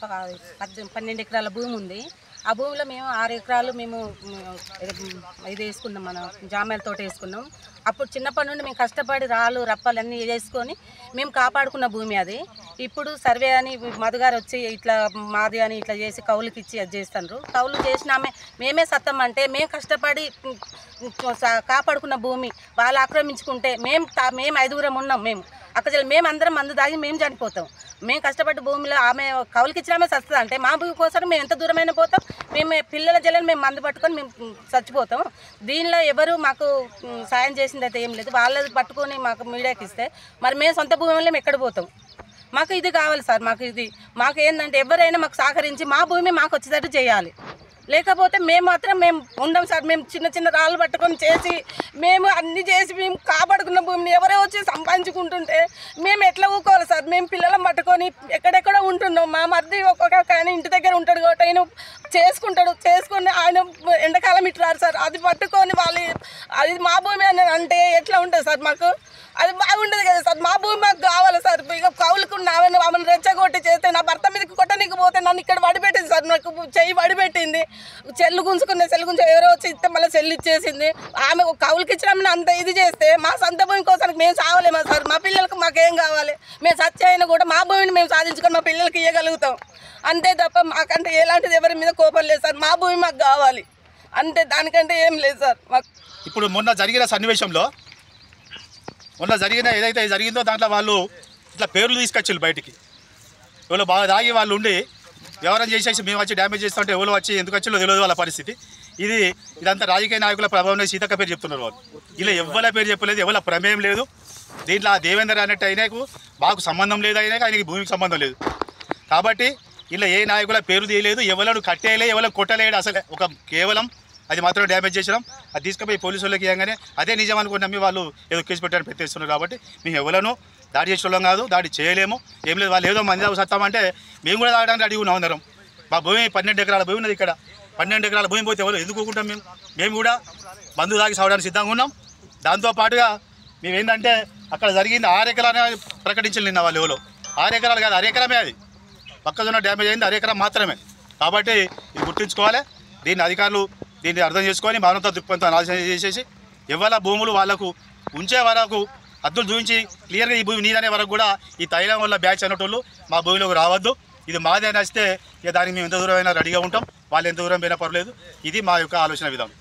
12 ఎకరాల భూమి ఉంది. ఆ భూమిలో మేము 6 ఎకరాలు మేము ఇది వేసుకున్నాం, మన జామాయిల తోట వేసుకున్నాం. అప్పుడు చిన్నప్పటి నుండి మేము కష్టపడి రాళ్ళు రప్పలు అన్నీ వేసుకొని మేము కాపాడుకున్న భూమి అది. ఇప్పుడు సర్వే అని మధుగారు వచ్చి ఇట్లా మాది అని ఇట్లా చేసి కౌలుకి ఇచ్చి అది చేస్తున్నారు. కౌలు చేసినామే మేమే సత్తం అంటే మేము కష్టపడి కాపాడుకున్న భూమి వాళ్ళు ఆక్రమించుకుంటే మేము 5గురం ఉన్నాం. మేము అందరం మందు దాగి మేము చనిపోతాం. మేము కష్టపడ్డ భూమిలో ఆమె కౌలుకి ఇచ్చినామే సస్తుంది అంటే మా భూమి కోసం మేము ఎంత దూరమైనా పోతాం. మేము పిల్లల జల్లని మేము మందు పట్టుకొని మేము చచ్చిపోతాం. దీనిలో ఎవరు మాకు సాయం చేసింది అయితే ఏం లేదు. వాళ్ళది పట్టుకొని మాకు మీడియాకి ఇస్తే మరి మేము సొంత భూమిలో మేము ఎక్కడ పోతాం? మాకు ఇది కావాలి సార్. మాకు ఏంటంటే ఎవరైనా మాకు సహకరించి మా భూమి మాకు వచ్చేటట్టు చేయాలి. లేకపోతే మేము మాత్రం మేము ఉండం సార్. మేము చిన్న రాళ్ళు పట్టుకొని చేసి మేము అన్నీ చేసి మేము కాపాడుకున్న భూమిని ఎవరో వచ్చి సంపాదించుకుంటుంటే మేము ఎట్లా ఊకోవాలి సార్? మేము పిల్లలను పట్టుకొని ఎక్కడెక్కడో ఉంటున్నాం. మా మరిది ఒక్కొక్క ఆయన ఇంటి దగ్గర ఉంటాడు కాబట్టి ఆయన చేసుకొని ఆయన ఎండాకాలం ఇట్లారు సార్. అది పట్టుకొని అది మా భూమి అని అంటే ఎట్లా ఉంటుంది సార్? మాకు అది బాగుంటుంది కదా సార్. మా భూమి మాకు కావాలి సార్. ఇక కౌలుకు ఆమెను రెచ్చగొట్టి చేస్తే నా భర్త మీదకి కొట్టనికి పోతే నన్ను ఇక్కడ వడిపెట్టింది సార్. నాకు చెయ్యి వడిపెట్టింది. సెల్లు గుంజుకున్న ఎవరో వచ్చి ఇస్తే మళ్ళీ సెల్లు ఇచ్చేసింది. ఆమె కౌలుకి ఇచ్చినామని అంత ఇది చేస్తే మా సొంత భూమి కోసం మేము సావలేమా సార్? మా పిల్లలకు మాకేం కావాలి? మేము సత్య అయినా కూడా మా భూమిని మేము సాధించుకొని మా పిల్లలకి ఇవ్వగలుగుతాం అంతే తప్ప మాకంటే ఎలాంటిది ఎవరి మీద కోపం లేదు సార్. మా భూమి మాకు కావాలి అంతే, దానికంటే ఏం లేదు సార్. మాకు ఇప్పుడు మొన్న జరిగిన సన్నివేశంలో ఏదైతే జరిగిందో దాంట్లో వాళ్ళు ఇట్లా పేర్లు తీసుకొచ్చారు బయటికి. ఎవరో బాగా దాగి వాళ్ళు ఉండి వ్యవహారం చేసేసి మేము వచ్చి డ్యామేజ్ చేస్తుంటే ఎవరు వచ్చి ఎందుకు వచ్చిలో తెలియదు వాళ్ళ పరిస్థితి. ఇదంతా రాజకీయ నాయకుల ప్రభావం. సీతక్క పేరు చెప్తున్నారు వాళ్ళు. ఇలా ఎవరి పేరు చెప్పలేదు, ఎవరి ప్రమేయం లేదు దీంట్లో. ఆ దేవేందర్ అన్నట్టు అయినాకు మాకు సంబంధం లేదు, అయినాక ఆయనకి భూమికి సంబంధం లేదు. కాబట్టి ఇలా ఏ నాయకుల పేరు తీయలేదు, ఎవరు కట్టేయలే, ఎవరు కొట్టలేడు. అసలు కేవలం అది మాత్రం డ్యామేజ్ చేసినాం. అది తీసుకుపోయి పోలీసు వాళ్ళకి ఇవ్వగానే అదే నిజం అనుకుని నమ్మి వాళ్ళు ఏదో కేసు పెట్టాలని పెట్టేస్తున్నారు. కాబట్టి మేము ఎవరనూ దాడి చేసేవాళ్ళం కాదు, దాడి చేయలేము, ఏం లేదు. వాళ్ళు ఏదో మంది సత్తామంటే మేము కూడా తాగడానికి అడిగి ఉన్నాం అందరం. మా భూమి 12 ఎకరాల భూమి ఉన్నది ఇక్కడ. 12 ఎకరాల భూమి పోతే ఎవరు ఎందుకు ఊరుకుంటాం? మేము కూడా మందు తాగి సాగడానికి సిద్ధంగా ఉన్నాం. దాంతోపాటుగా మేము ఏంటంటే అక్కడ జరిగింది 6 ఎకరాలు ప్రకటించాలి నిన్న వాళ్ళు. ఎవరో 6 ఎకరాలు కాదు, 6 ఎకరమే. అది పక్కన డ్యామేజ్ అయింది 6 ఎకరం మాత్రమే. కాబట్టి ఇది గుర్తుంచుకోవాలి. దీన్ని అధికారులు దీన్ని అర్థం చేసుకొని మానవతా దృక్పథంతో ఆలోచన చేసేసి ఎవరి భూములు వాళ్లకు ఉంచే వరకు హద్దులు చూపించి క్లియర్గా ఈ భూమి నీదనే వరకు కూడా ఈ తైలం వల్ల బ్యాచ్ అనేటోళ్ళు మా భూమిలోకి రావద్దు. ఇది మాదే నచ్చితే ఇక దానికి మేము ఎంత దూరమైనా రెడీగా ఉంటాం. వాళ్ళు ఎంత దూరం పోయినా పర్లేదు. ఇది మా యొక్క ఆలోచన విధానం.